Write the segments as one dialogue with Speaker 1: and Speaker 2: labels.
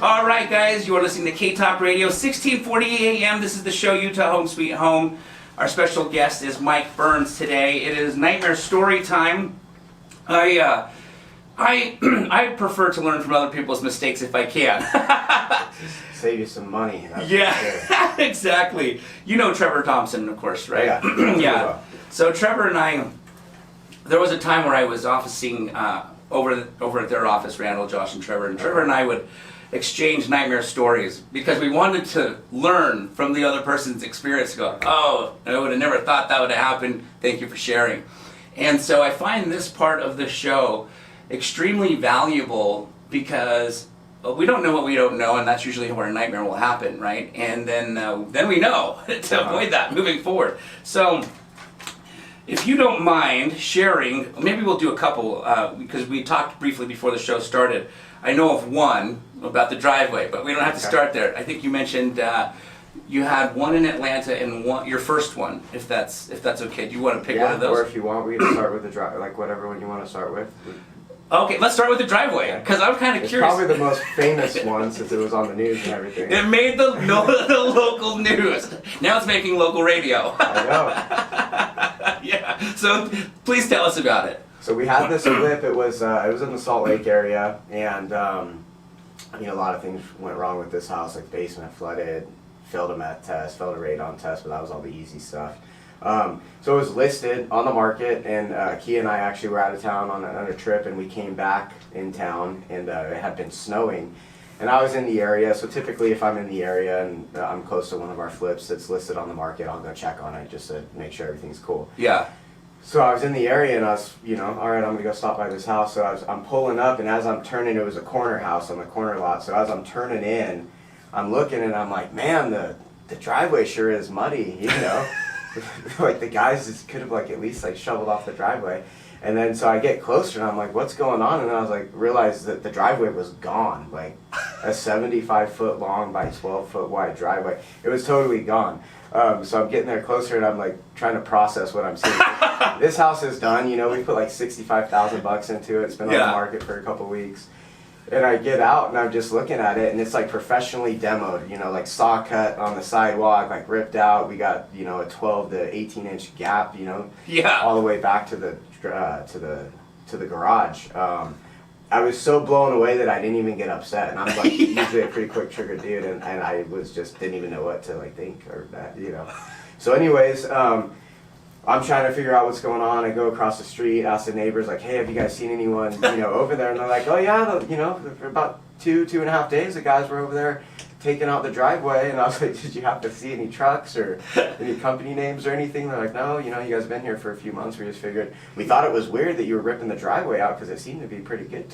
Speaker 1: All right, guys, you are listening to K-Talk Radio, 1640 AM. This is the show, Utah Home Sweet Home. Our special guest is Mike Burns today. It is Nightmare Story Time. I prefer to learn from other people's mistakes if I can.
Speaker 2: Save you some money.
Speaker 1: Yeah, exactly. You know Trevor Thompson, of course, right?
Speaker 2: Yeah.
Speaker 1: Yeah. So Trevor and I, there was a time where I was officing over at their office, Randall, Josh, and Trevor. And Trevor and I would exchange nightmare stories because we wanted to learn from the other person's experience. Go, oh, I would have never thought that would have happened. Thank you for sharing. And so I find this part of the show extremely valuable because we don't know what we don't know, and that's usually where a nightmare will happen, right? And then we know to avoid that moving forward. So if you don't mind sharing, maybe we'll do a couple because we talked briefly before the show started. I know of one about the driveway, but we don't have to start there. I think you mentioned you had one in Atlanta and one, your first one, if that's okay. Do you want to pick one of those?
Speaker 2: Or if you want, we can start with the drive, like whatever one you want to start with.
Speaker 1: Okay, let's start with the driveway because I'm kind of curious.
Speaker 2: It's probably the most famous one since it was on the news and everything.
Speaker 1: It made the local news. Now it's making local radio.
Speaker 2: I know.
Speaker 1: Yeah. So please tell us about it.
Speaker 2: So we had this flip. It was in the Salt Lake area, and a lot of things went wrong with this house. Like the basement flooded, failed a meth test, failed a radon test, but that was all the easy stuff. So it was listed on the market, and Key and I actually were out of town on a trip, and we came back in town, and it had been snowing. And I was in the area, so typically if I'm in the area and I'm close to one of our flips that's listed on the market, I'll go check on it just to make sure everything's cool.
Speaker 1: Yeah.
Speaker 2: So I was in the area and I was, all right, I'm gonna go stop by this house. So I'm pulling up, and as I'm turning, it was a corner house on the corner lot. So as I'm turning in, I'm looking and I'm like, man, the driveway sure is muddy, like the guys just could have at least shoveled off the driveway. And then so I get closer and I'm like, what's going on? And then I was realized that the driveway was gone, like a 75-foot long by 12-foot wide driveway. It was totally gone. So I'm getting there closer and I'm trying to process what I'm seeing. This house is done, we put $65,000 into it. It's been on the market for a couple weeks. And I get out and I'm just looking at it, and it's professionally demoed, saw cut on the sidewalk, ripped out. We got, a 12 to 18 inch gap, all the way back to the garage. I was so blown away that I didn't even get upset, and I'm usually a pretty quick trigger dude, and I was didn't even know what to think or that, So anyways, I'm trying to figure out what's going on. I go across the street, ask the neighbors, hey, have you guys seen anyone, over there? And they're like, oh yeah, for about 2.5 days, the guys were over there taking out the driveway. And I was like, did you happen to see any trucks or any company names or anything? They're like, no, you guys have been here for a few months. We just figured, we thought it was weird that you were ripping the driveway out because it seemed to be pretty good.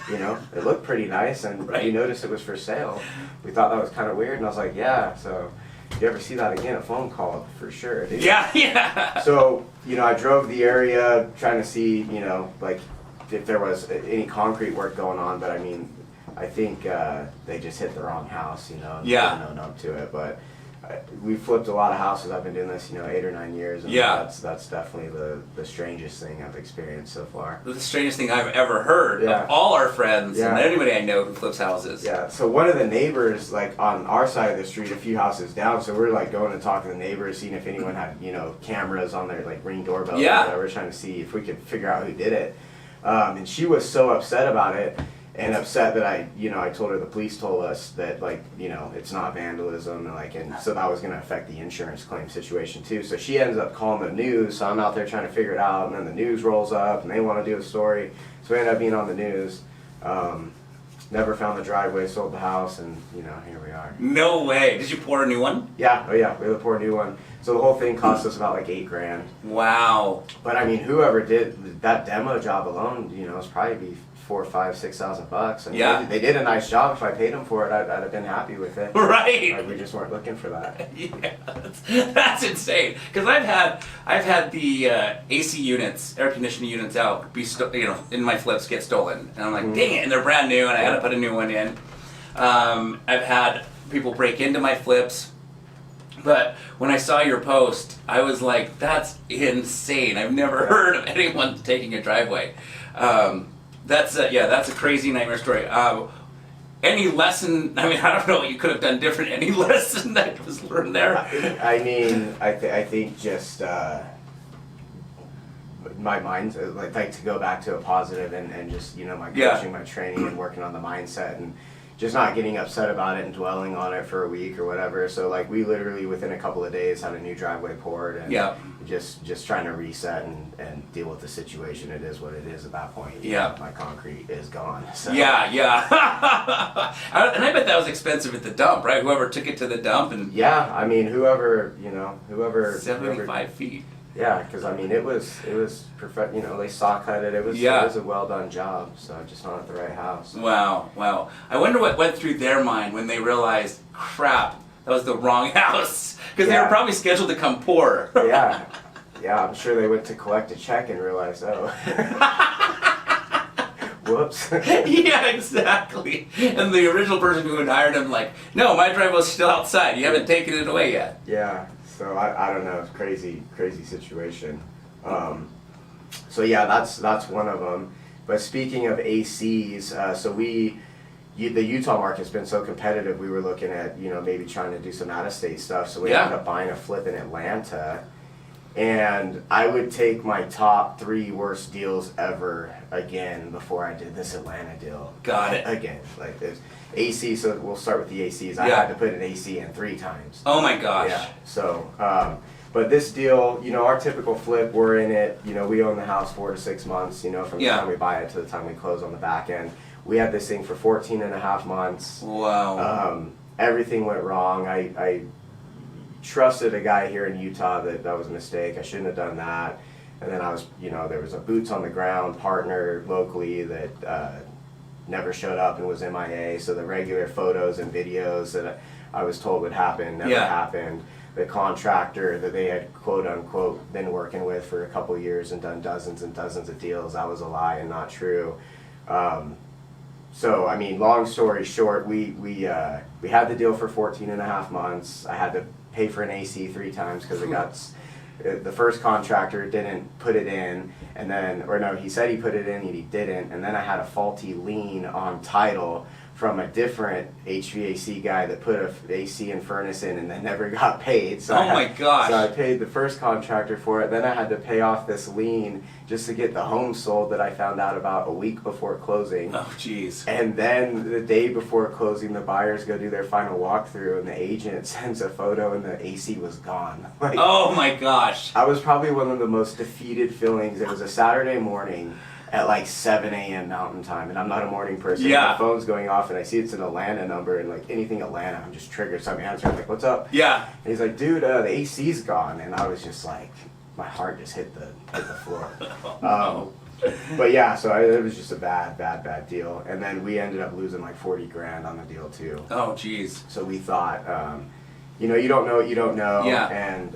Speaker 2: It looked pretty nice, and you noticed it was for sale. We thought that was kind of weird, and I was like, yeah, so if you ever see that again, a phone call for sure, dude.
Speaker 1: Yeah.
Speaker 2: So, I drove the area trying to see, if there was any concrete work going on, but I think they just hit the wrong house, and owned up to it. But we flipped a lot of houses. I've been doing this, 8 or 9 years, and that's definitely the strangest thing I've experienced so far.
Speaker 1: The strangest thing I've ever heard of all our friends and anybody I know who flips houses.
Speaker 2: Yeah, so one of the neighbors, on our side of the street, a few houses down, so we're going and talking to the neighbors, seeing if anyone had, cameras on their Ring doorbell or whatever, trying to see if we could figure out who did it. And she was so upset about it, and upset that I told her the police told us that it's not vandalism, and so that was going to affect the insurance claim situation too. So she ends up calling the news. So I'm out there trying to figure it out, and then the news rolls up and they want to do a story. So we end up being on the news. Never found the driveway, sold the house, and here we are.
Speaker 1: No way! Did you pour a new one?
Speaker 2: Yeah, we had to pour a new one. So the whole thing cost us about $8,000.
Speaker 1: Wow!
Speaker 2: But whoever did that demo job alone, it's probably be $4,000, $5,000, $6,000. They did a nice job. If I paid them for it, I'd have been happy with it.
Speaker 1: Right.
Speaker 2: We just weren't looking for that.
Speaker 1: Yeah, that's insane. Because I've had the AC units, air conditioning units out be in my flips get stolen, and I'm like, dang it! And they're brand new, and I had to put a new one in. I've had people break into my flips. But when I saw your post, I was like, that's insane. I've never heard of anyone taking a driveway. That's a crazy nightmare story. any lesson, I mean, I don't know what you could have done different, any lesson that was learned there?
Speaker 2: I mean, I think just my mind, like to go back to a positive and just, you know, my coaching, my training and working on the mindset and just not getting upset about it and dwelling on it for a week or whatever. So like we literally within a couple of days had a new driveway poured and just trying to reset and deal with the situation. It is what it is at that point. My concrete is gone. So.
Speaker 1: And I bet that was expensive at the dump, right? Whoever took it to the dump and.
Speaker 2: Yeah, I mean, whoever.
Speaker 1: 75 feet.
Speaker 2: Yeah, because I mean, it was perfect. You know, they saw cut it. It was a well done job. So just not at the right house.
Speaker 1: Wow. I wonder what went through their mind when they realized, crap, that was the wrong house. Because they were probably scheduled to come pour.
Speaker 2: Yeah, I'm sure they went to collect a check and realized, oh, whoops.
Speaker 1: Yeah, exactly. And the original person who had hired him, like, no, my driveway's still outside. You haven't taken it away yet.
Speaker 2: Yeah. So I don't know, crazy situation. So yeah, that's one of them. But speaking of ACs, so the Utah market's been so competitive. We were looking at maybe trying to do some out-of-state stuff. So we ended up buying a flip in Atlanta. And I would take my top 3 worst deals ever again before I did this Atlanta deal.
Speaker 1: Got it.
Speaker 2: Again, like this AC. So we'll start with the ACs. I had to put an AC in 3 times.
Speaker 1: Oh my gosh.
Speaker 2: Yeah. So, but this deal, our typical flip, we're in it. We own the house 4 to 6 months. From the time we buy it to the time we close on the back end. We had this thing for 14 and a half months.
Speaker 1: Wow.
Speaker 2: Everything went wrong. I trusted a guy here in Utah that was a mistake. I shouldn't have done that. And then there was a boots on the ground partner locally that never showed up and was MIA. So the regular photos and videos that I was told would happen never happened. The contractor that they had quote unquote been working with for a couple years and done dozens and dozens of deals, that was a lie and not true. So I mean, long story short, we had the deal for 14 and a half months. I had to pay for an AC 3 times because the first contractor didn't put it in, and then, or no, he said he put it in and he didn't, and then I had a faulty lien on title from a different HVAC guy that put a AC and furnace in and then never got paid. So
Speaker 1: my gosh.
Speaker 2: So I paid the first contractor for it, then I had to pay off this lien just to get the home sold that I found out about a week before closing.
Speaker 1: Oh jeez.
Speaker 2: And then the day before closing, the buyers go do their final walkthrough and the agent sends a photo and the AC was gone. Like,
Speaker 1: oh my gosh.
Speaker 2: I was probably one of the most defeated feelings. It was a Saturday morning at like 7 a.m. Mountain Time, and I'm not a morning person. My phone's going off, and I see it's an Atlanta number, and like anything Atlanta, I'm just triggered. So I'm answering, like, "What's up?"
Speaker 1: Yeah.
Speaker 2: And he's like, "Dude, the AC's gone," and I was just like, my heart just hit the floor. But yeah, so it was just a bad deal, and then we ended up losing like 40 grand on the deal too.
Speaker 1: Oh jeez.
Speaker 2: So we thought. You don't know what you don't know, and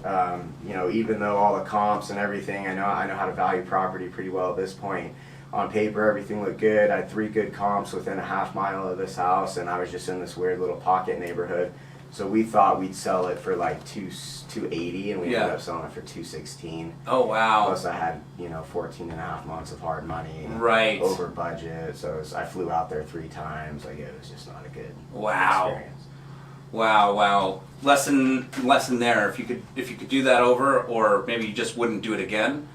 Speaker 2: even though all the comps and everything, I know how to value property pretty well at this point. On paper, everything looked good. I had 3 good comps within a half mile of this house, and I was just in this weird little pocket neighborhood. So we thought we'd sell it for like $280, and we ended up selling it for $216.
Speaker 1: Oh wow!
Speaker 2: Plus, I had 14 and a half months of hard money, over budget. So I flew out there 3 times. Like it was just not a good experience.
Speaker 1: Wow. Lesson there. If you could do that over, or maybe you just wouldn't do it again.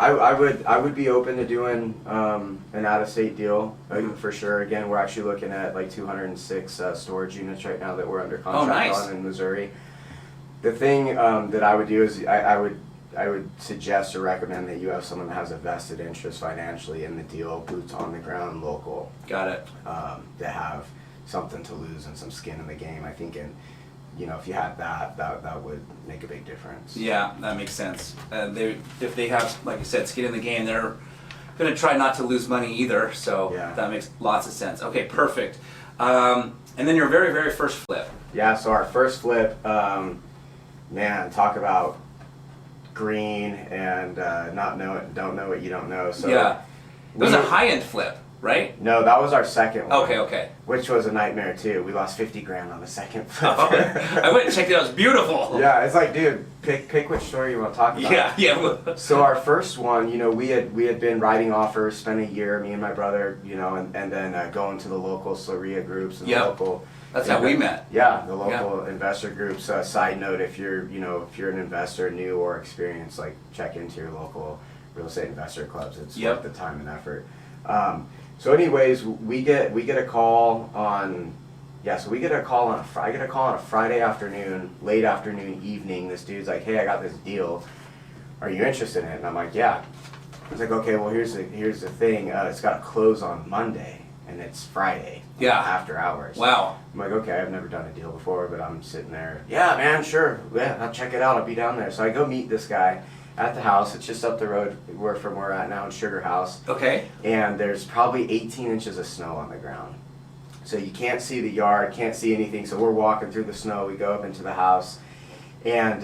Speaker 2: I would be open to doing an out-of-state deal for sure. Again, we're actually looking at like 206 storage units right now that we're under contract on in Missouri. The thing that I would do is I would suggest or recommend that you have someone that has a vested interest financially in the deal, boots on the ground, local.
Speaker 1: Got it.
Speaker 2: That have something to lose and some skin in the game. I think if you had that would make a big difference. Yeah,
Speaker 1: that makes sense. If they have, like you said, skin in the game, they're going to try not to lose money either. So that makes lots of sense. Okay, perfect. And then your very, very first flip. Yeah, so our first flip, man, talk about green and don't know what you don't know. So it was a high-end flip. right?
Speaker 2: No, that was our second one.
Speaker 1: Okay.
Speaker 2: Which was a nightmare too. We lost 50 grand on the second.
Speaker 1: Oh, I went and checked it out. It was beautiful.
Speaker 2: Yeah, it's like, dude, pick which story you want to talk about.
Speaker 1: Yeah.
Speaker 2: So our first one, we had been writing offers, spent a year, me and my brother, and then going to the local Sloria groups and the local.
Speaker 1: That's how we met.
Speaker 2: Yeah, the local investor groups. Side note: if you're an investor, new or experienced, like check into your local real estate investor clubs. It's worth the time and effort. So, anyways, we get a call on. Yeah, so we get a call on I get a call on a Friday afternoon, late afternoon, evening. This dude's like, "Hey, I got this deal. Are you interested in it?" And I'm like, "Yeah." He's like, "Okay, well, here's the thing. It's got to close on Monday, and it's Friday. After hours."
Speaker 1: Wow.
Speaker 2: I'm like, "Okay, I've never done a deal before, but I'm sitting there. Yeah, man, sure. Yeah, I'll check it out. I'll be down there." So I go meet this guy at the house. It's just up the road from where we're at now in Sugar House.
Speaker 1: Okay.
Speaker 2: And there's probably 18 inches of snow on the ground. So you can't see the yard, can't see anything. So we're walking through the snow. We go up into the house and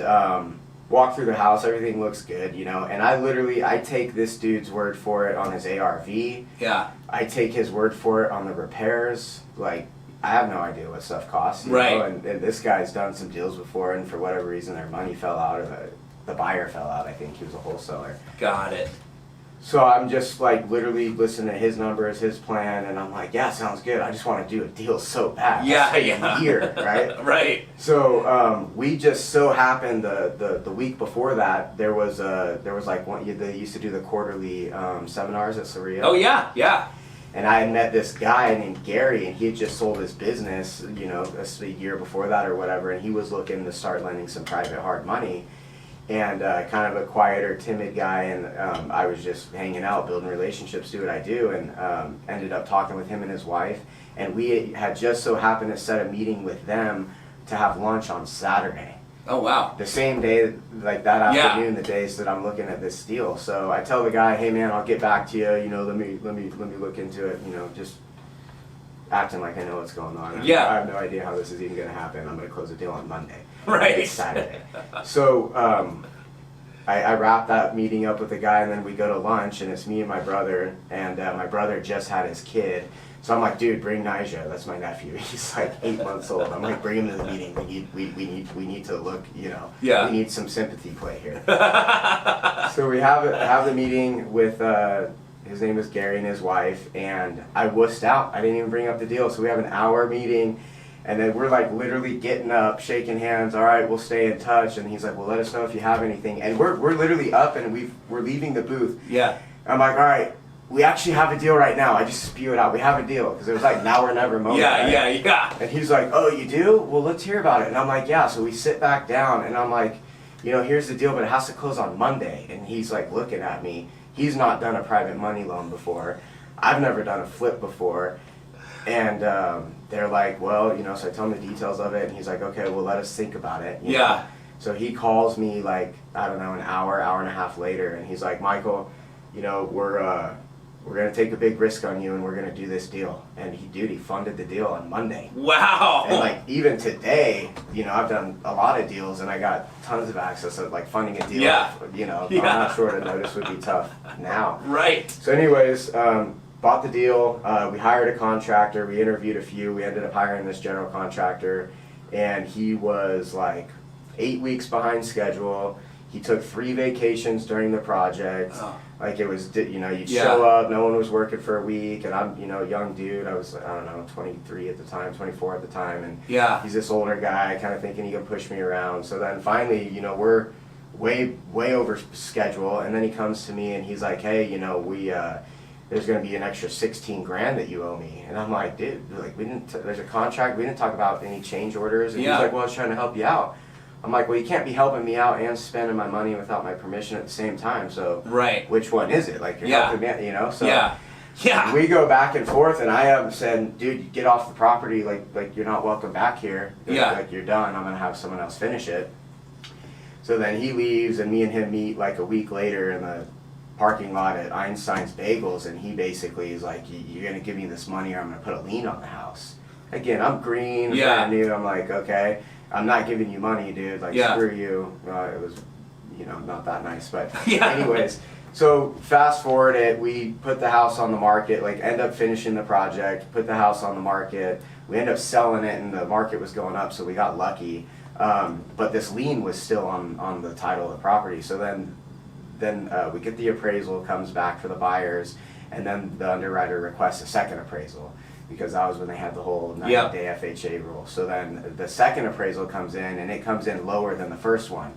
Speaker 2: walk through the house. Everything looks good, And I take this dude's word for it on his ARV.
Speaker 1: Yeah.
Speaker 2: I take his word for it on the repairs. Like, I have no idea what stuff costs,
Speaker 1: right.
Speaker 2: know? And this guy's done some deals before, and for whatever reason, their money fell out, or the buyer fell out. I think he was a wholesaler.
Speaker 1: Got it.
Speaker 2: So I'm just like literally listening to his numbers, his plan, and I'm like, yeah, sounds good. I just want to do a deal so bad.
Speaker 1: Yeah.
Speaker 2: A year, right?
Speaker 1: Right.
Speaker 2: So we just so happened the week before that there was like they used to do the quarterly seminars at Soria.
Speaker 1: Oh yeah.
Speaker 2: And I had met this guy named Gary, and he had just sold his business, a year before that or whatever, and he was looking to start lending some private hard money. And kind of a quieter, timid guy, and I was just hanging out, building relationships, do what I do, and ended up talking with him and his wife. And we had just so happened to set a meeting with them to have lunch on Saturday.
Speaker 1: Oh wow.
Speaker 2: The same day, like that afternoon, the days that I'm looking at this deal. So I tell the guy, hey man, I'll get back to you. Let me look into it. Just acting like I know what's going on.
Speaker 1: Yeah.
Speaker 2: I have no idea how this is even going to happen. I'm going to close the deal on Monday.
Speaker 1: Right.
Speaker 2: It's Saturday. So I wrap that meeting up with the guy, and then we go to lunch, and it's me and my brother, and my brother just had his kid. So I'm like, dude, bring Nigel. That's my nephew. He's like 8 months old. I'm like, bring him to the meeting. We need to look.
Speaker 1: Yeah.
Speaker 2: We need some sympathy play here. So we have the meeting with. His name is Gary and his wife, and I wussed out. I didn't even bring up the deal. So we have an hour meeting, and then we're like literally getting up, shaking hands. All right, we'll stay in touch. And he's like, well, let us know if you have anything. And we're literally up, and we're leaving the booth.
Speaker 1: Yeah.
Speaker 2: I'm like, all right, we actually have a deal right now. I just spew it out. We have a deal, because it was like now or never moment.
Speaker 1: Yeah.
Speaker 2: And he's like, oh, you do? Well, let's hear about it. And I'm like, yeah. So we sit back down, and I'm like, here's the deal, but it has to close on Monday. And he's like looking at me. He's not done a private money loan before. I've never done a flip before. And they're like, well, so I tell him the details of it, and he's like, okay, well, let us think about it.
Speaker 1: Yeah.
Speaker 2: So he calls me like, I don't know, an hour and a half later, and he's like, Michael, we're going to take a big risk on you, and we're going to do this deal. And he funded the deal on Monday.
Speaker 1: Wow.
Speaker 2: And like even today, I've done a lot of deals, and I got tons of access to like funding a deal.
Speaker 1: Yeah.
Speaker 2: On that short a notice would be tough now.
Speaker 1: Right.
Speaker 2: So anyways, bought the deal. We hired a contractor. We interviewed a few. We ended up hiring this general contractor, and he was like 8 weeks behind schedule. He took 3 vacations during the project.
Speaker 1: Oh.
Speaker 2: Like it was, you'd show up, no one was working for a week, and I'm, a young dude. I was, 23 at the time, 24 at the time, and he's this older guy, kind of thinking he can push me around. So then finally, we're way over schedule, and then he comes to me and he's like, hey, there's going to be an extra 16 grand that you owe me. And I'm like, dude, like there's a contract, we didn't talk about any change orders. And he's like, well, I was trying to help you out. I'm like, well, you can't be helping me out and spending my money without my permission at the same time. So which one is it? Like, you're helping me, So we go back and forth, and I said, dude, get off the property. Like you're not welcome back here. Like you're done. I'm gonna have someone else finish it. So then he leaves, and me and him meet like a week later in the parking lot at Einstein's Bagels, and he basically is like, you're gonna give me this money, or I'm gonna put a lien on the house. Again, I'm green, brand new. I'm like, okay. I'm not giving you money, dude. Like, screw you. It was, not that nice. But anyways, So fast forward it, we put the house on the market, like end up finishing the project, put the house on the market. We end up selling it and the market was going up, so we got lucky. But this lien was still on the title of the property. So then we get the appraisal, comes back for the buyers, and then the underwriter requests a second appraisal because that was when they had the whole 90-day FHA rule. So then the second appraisal comes in and it comes in lower than the first one.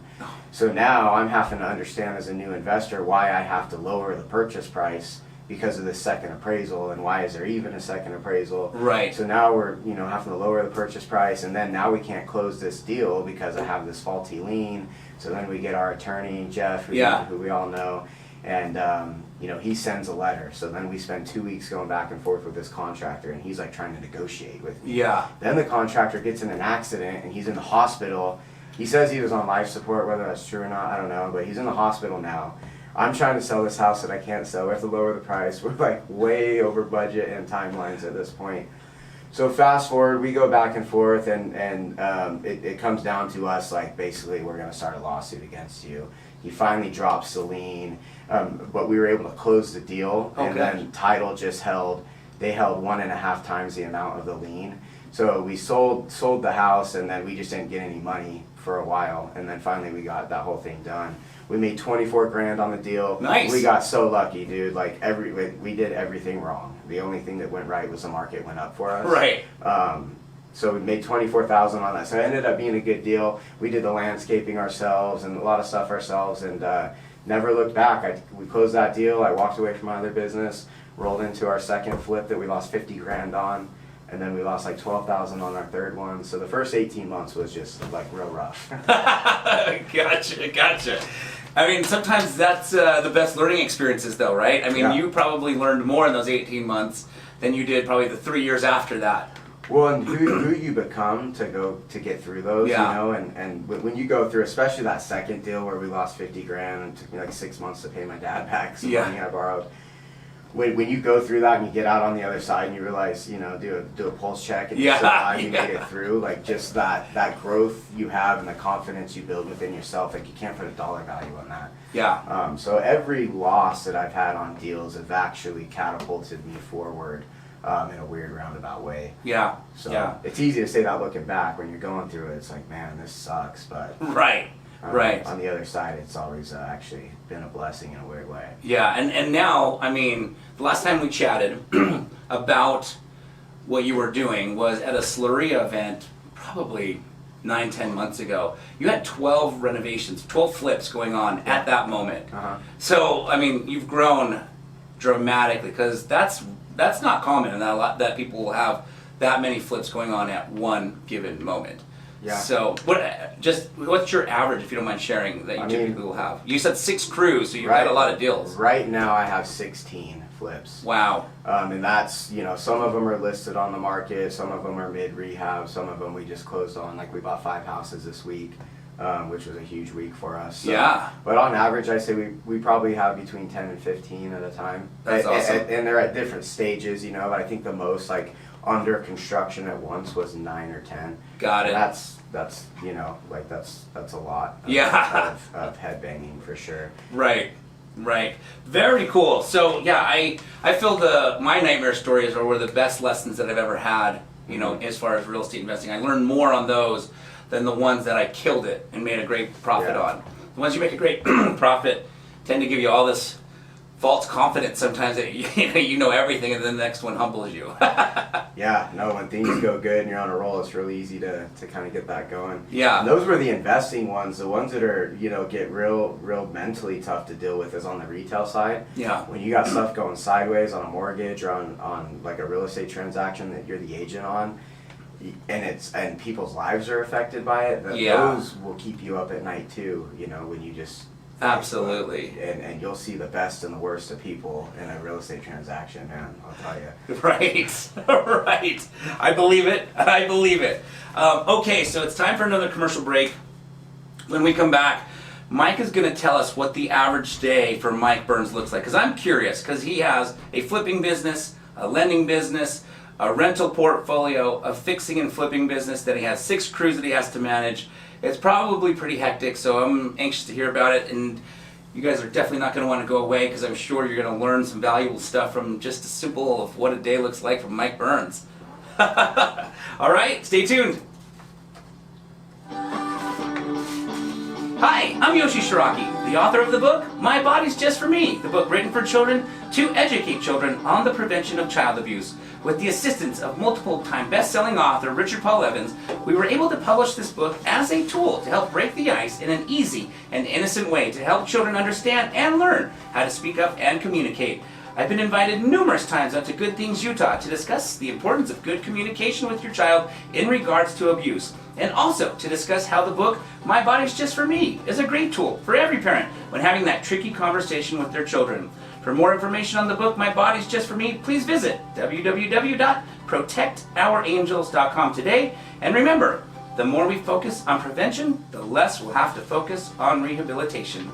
Speaker 2: So now I'm having to understand as a new investor why I have to lower the purchase price because of this second appraisal, and why is there even a second appraisal?
Speaker 1: Right.
Speaker 2: So now we're having to lower the purchase price, and then now we can't close this deal because I have this faulty lien. So then we get our attorney Jeff, who we all know, and he sends a letter. So then we spend 2 weeks going back and forth with this contractor, and he's like trying to negotiate with me.
Speaker 1: Yeah.
Speaker 2: Then the contractor gets in an accident and he's in the hospital. He says he was on life support, whether that's true or not, I don't know, but he's in the hospital now. I'm trying to sell this house that I can't sell. We have to lower the price. We're like way over budget and timelines at this point. So fast forward, we go back and forth, and it comes down to us like basically we're going to start a lawsuit against you. He finally drops the lien, but we were able to close the deal, and then title just held 1.5 times the amount of the lien. So we sold the house, and then we just didn't get any money for a while, and then finally we got that whole thing done. We made 24 grand on the deal.
Speaker 1: Nice.
Speaker 2: We got so lucky, dude. Like we did everything wrong. The only thing that went right was the market went up for us.
Speaker 1: Right.
Speaker 2: So we made 24,000 on that. So it ended up being a good deal. We did the landscaping ourselves and a lot of stuff ourselves, and never looked back. We closed that deal. I walked away from my other business, rolled into our second flip that we lost 50 grand on. And then we lost like 12,000 on our third one. So the first 18 months was just like real rough.
Speaker 1: Gotcha. I mean, sometimes that's the best learning experiences though, right? I mean, you probably learned more in those 18 months than you did probably the 3 years after that.
Speaker 2: Well, and who you become to get through those, and when you go through, especially that second deal where we lost 50 grand and it took me like 6 months to pay my dad back some money I borrowed. When you go through that and you get out on the other side and you realize, do a pulse check and you survive, you made it through, like just that growth you have and the confidence you build within yourself, like you can't put a dollar value on that.
Speaker 1: Yeah.
Speaker 2: So every loss that I've had on deals have actually catapulted me forward in a weird roundabout way.
Speaker 1: Yeah.
Speaker 2: So it's easy to say that looking back. When you're going through it, it's like, man, this sucks, but
Speaker 1: right.
Speaker 2: On the other side, it's always actually been a blessing in a weird way.
Speaker 1: Yeah, and now, I mean, the last time we chatted about what you were doing was at a Slurry event probably 9-10 months ago. You had 12 renovations, 12 flips going on at that moment. So, I mean, you've grown dramatically because that's not common, and that people will have that many flips going on at one given moment.
Speaker 2: Yeah.
Speaker 1: So what's your average, if you don't mind sharing, that you typically will have? You said 6 crews, so you've had a lot of deals.
Speaker 2: Right now I have 16 flips.
Speaker 1: Wow.
Speaker 2: And that's, some of them are listed on the market, some of them are mid-rehab, some of them we just closed on. Like we bought 5 houses this week, which was a huge week for us. So,
Speaker 1: yeah.
Speaker 2: But on average, I say we probably have between 10 and 15 at a time.
Speaker 1: That's awesome.
Speaker 2: And they're at different stages, but I think the most like under construction at once was 9 or 10.
Speaker 1: Got it.
Speaker 2: That's that's a lot of headbanging for sure.
Speaker 1: Right. Very cool. So yeah, I feel my nightmare stories are the best lessons that I've ever had, as far as real estate investing. I learned more on those than the ones that I killed it and made a great profit on. The ones you make a great profit tend to give you all this false confidence sometimes that you know everything, and then the next one humbles you.
Speaker 2: Yeah, no, when things go good and you're on a roll, it's really easy to kind of get that going.
Speaker 1: Yeah.
Speaker 2: And those were the investing ones. The ones that are, get real mentally tough to deal with is on the retail side.
Speaker 1: Yeah.
Speaker 2: When you got stuff going sideways on a mortgage or on like a real estate transaction that you're the agent on, and people's lives are affected by it, those will keep you up at night too, when you just...
Speaker 1: Absolutely.
Speaker 2: And you'll see the best and the worst of people in a real estate transaction, man, I'll tell you.
Speaker 1: Right. I believe it. Okay, so it's time for another commercial break. When we come back, Mike is going to tell us what the average day for Mike Burns looks like. Because I'm curious, because he has a flipping business, a lending business, a rental portfolio, a fixing and flipping business, that he has 6 crews that he has to manage. It's probably pretty hectic, so I'm anxious to hear about it. And You guys are definitely not going to want to go away because I'm sure you're going to learn some valuable stuff from just a simple of what a day looks like from Mike Burns. All right, stay tuned. Hi, I'm Yoshi Shiraki, the author of the book, My Body's Just For Me, the book written for children to educate children on the prevention of child abuse. With the assistance of multiple-time best-selling author Richard Paul Evans, we were able to publish this book as a tool to help break the ice in an easy and innocent way to help children understand and learn how to speak up and communicate. I've been invited numerous times out to Good Things Utah to discuss the importance of good communication with your child in regards to abuse, and also to discuss how the book, My Body's Just For Me, is a great tool for every parent when having that tricky conversation with their children. For more information on the book, My Body's Just For Me, please visit www.protectourangels.com today. And remember, the more we focus on prevention, the less we'll have to focus on rehabilitation.